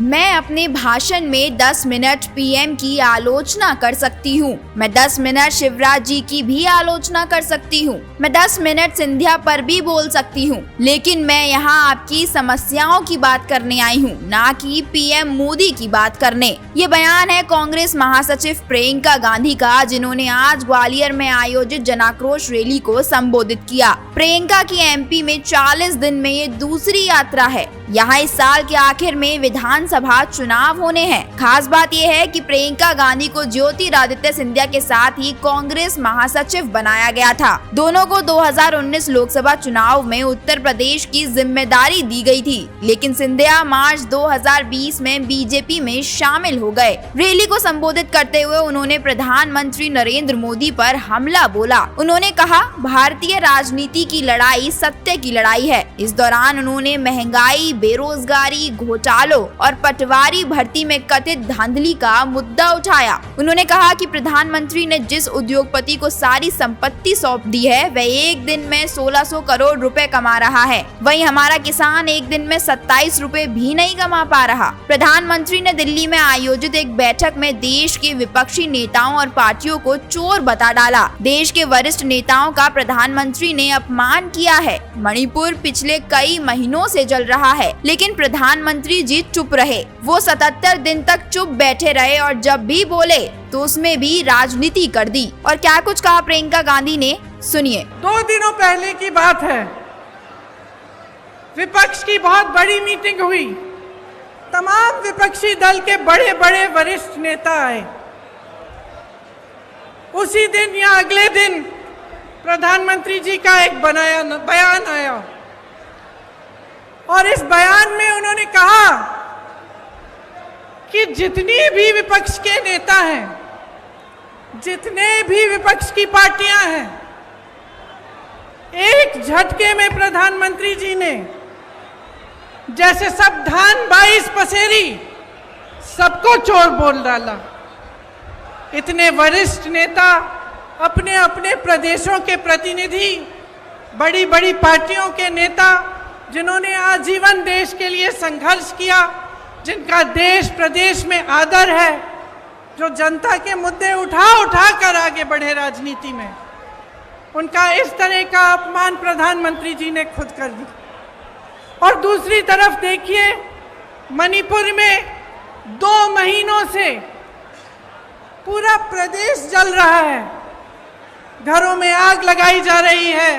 मैं अपने भाषण में 10 मिनट पीएम की आलोचना कर सकती हूँ। मैं 10 मिनट शिवराज जी की भी आलोचना कर सकती हूँ। मैं 10 मिनट सिंधिया पर भी बोल सकती हूँ, लेकिन मैं यहाँ आपकी समस्याओं की बात करने आई हूँ, ना कि पीएम मोदी की बात करने। ये बयान है कांग्रेस महासचिव प्रियंका गांधी का, जिन्होंने आज ग्वालियर में आयोजित जनाक्रोश रैली को संबोधित किया। प्रियंका की एमपी में 40 दिन में ये दूसरी यात्रा है। यहाँ इस साल के आखिर में विधानसभा चुनाव होने हैं। खास बात यह है कि प्रियंका गांधी को ज्योतिरादित्य सिंधिया के साथ ही कांग्रेस महासचिव बनाया गया था। दोनों को 2019 लोकसभा चुनाव में उत्तर प्रदेश की जिम्मेदारी दी गई थी, लेकिन सिंधिया मार्च 2020 में बीजेपी में शामिल हो गए। रैली को संबोधित करते हुए उन्होंने प्रधानमंत्री नरेंद्र मोदी पर हमला बोला। उन्होंने कहा, भारतीय राजनीति की लड़ाई सत्य की लड़ाई है। इस दौरान उन्होंने महंगाई, बेरोजगारी, घोटालों और पटवारी भर्ती में कथित धांधली का मुद्दा उठाया। उन्होंने कहा कि प्रधानमंत्री ने जिस उद्योगपति को सारी संपत्ति सौंप दी है, वह एक दिन में 1600 करोड़ रुपए कमा रहा है, वहीं हमारा किसान एक दिन में 27 रुपए भी नहीं कमा पा रहा। प्रधानमंत्री ने दिल्ली में आयोजित एक बैठक में देश के विपक्षी नेताओं और पार्टियों को चोर बता डाला। देश के वरिष्ठ नेताओं का प्रधानमंत्री ने अपमान किया है। मणिपुर पिछले कई महीनों से जल रहा है, लेकिन प्रधानमंत्री जी चुप रहे। वो 77 दिन तक चुप बैठे रहे और जब भी बोले तो उसमें भी राजनीति कर दी। और क्या कुछ कहा प्रियंका गांधी ने, सुनिए। 2 दिनों पहले की बात है, विपक्ष की बहुत बड़ी मीटिंग हुई। तमाम विपक्षी दल के बड़े बड़े वरिष्ठ नेता आए। उसी दिन या अगले दिन प्रधानमंत्री जी का एक बयान आया और इस बयान में उन्होंने कहा कि जितनी भी विपक्ष के नेता हैं, जितने भी विपक्ष की पार्टियां हैं, एक झटके में प्रधानमंत्री जी ने जैसे सब धान 22 पसेरी सबको चोर बोल डाला। इतने वरिष्ठ नेता, अपने अपने प्रदेशों के प्रतिनिधि, बड़ी बड़ी पार्टियों के नेता, जिन्होंने आजीवन देश के लिए संघर्ष किया, जिनका देश प्रदेश में आदर है, जो जनता के मुद्दे उठा कर आगे बढ़े राजनीति में, उनका इस तरह का अपमान प्रधानमंत्री जी ने खुद कर दिया। और दूसरी तरफ देखिए, मणिपुर में 2 महीनों से पूरा प्रदेश जल रहा है। घरों में आग लगाई जा रही है,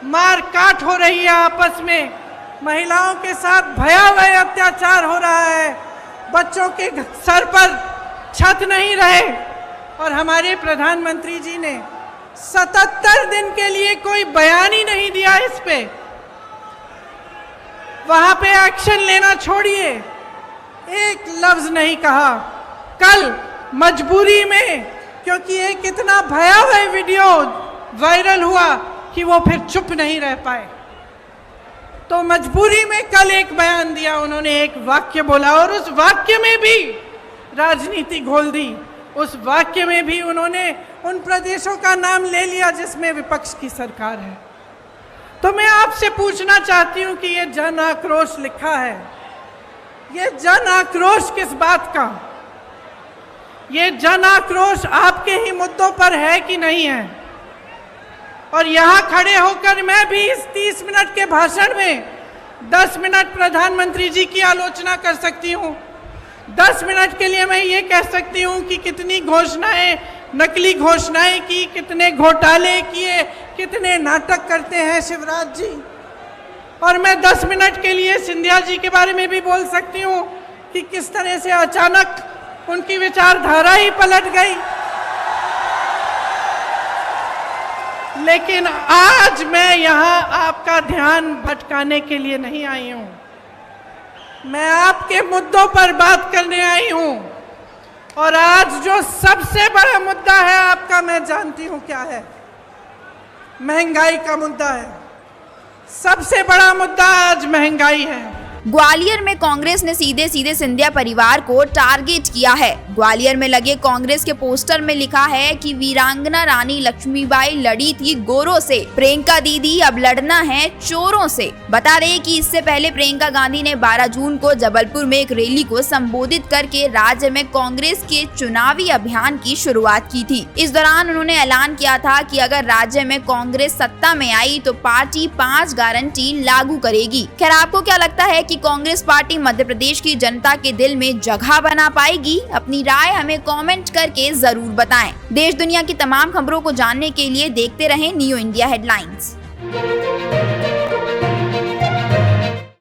मार काट हो रही है, आपस में महिलाओं के साथ भयावह अत्याचार हो रहा है, बच्चों के सर पर छत नहीं रहे। और हमारे प्रधानमंत्री जी ने 77 दिन के लिए कोई बयान ही नहीं दिया इस पे। वहां पे एक्शन लेना छोड़िए, एक लफ्ज नहीं कहा। कल मजबूरी में, क्योंकि एक इतना भयावह वीडियो वायरल हुआ कि वो फिर चुप नहीं रह पाए, तो मजबूरी में कल एक बयान दिया। उन्होंने एक वाक्य बोला और उस वाक्य में भी राजनीति घोल दी। उस वाक्य में भी उन्होंने उन प्रदेशों का नाम ले लिया जिसमें विपक्ष की सरकार है। तो मैं आपसे पूछना चाहती हूं कि ये जन आक्रोश लिखा है, ये जन आक्रोश किस बात का? ये जन आक्रोश आपके ही मुद्दों पर है कि नहीं है? और यहाँ खड़े होकर मैं भी इस 30 मिनट के भाषण में 10 मिनट प्रधानमंत्री जी की आलोचना कर सकती हूँ। 10 मिनट के लिए मैं ये कह सकती हूँ कि कितनी घोषणाएं, नकली घोषणाएं की, कितने घोटाले किए, कितने नाटक करते हैं शिवराज जी। और मैं 10 मिनट के लिए सिंधिया जी के बारे में भी बोल सकती हूँ कि किस तरह से अचानक उनकी विचारधारा ही पलट गई। लेकिन आज मैं यहाँ आपका ध्यान भटकाने के लिए नहीं आई हूँ, मैं आपके मुद्दों पर बात करने आई हूँ। और आज जो सबसे बड़ा मुद्दा है आपका, मैं जानती हूँ क्या है, महंगाई का मुद्दा है। सबसे बड़ा मुद्दा आज महंगाई है। ग्वालियर में कांग्रेस ने सीधे सीधे सिंधिया परिवार को टारगेट किया है। ग्वालियर में लगे कांग्रेस के पोस्टर में लिखा है कि वीरांगना रानी लक्ष्मीबाई लड़ी थी गोरों से, प्रियंका दीदी अब लड़ना है चोरों से। बता दें कि इससे पहले प्रियंका गांधी ने 12 जून को जबलपुर में एक रैली को संबोधित करके राज्य में कांग्रेस के चुनावी अभियान की शुरुआत की थी। इस दौरान उन्होंने ऐलान किया था कि अगर राज्य में कांग्रेस सत्ता में आई तो पार्टी 5 गारंटी लागू करेगी। खैर, आपको क्या लगता है कि कांग्रेस पार्टी मध्य प्रदेश की जनता के दिल में जगह बना पाएगी? अपनी राय हमें कमेंट करके जरूर बताएं। देश दुनिया की तमाम खबरों को जानने के लिए देखते रहें न्यू इंडिया हेडलाइंस।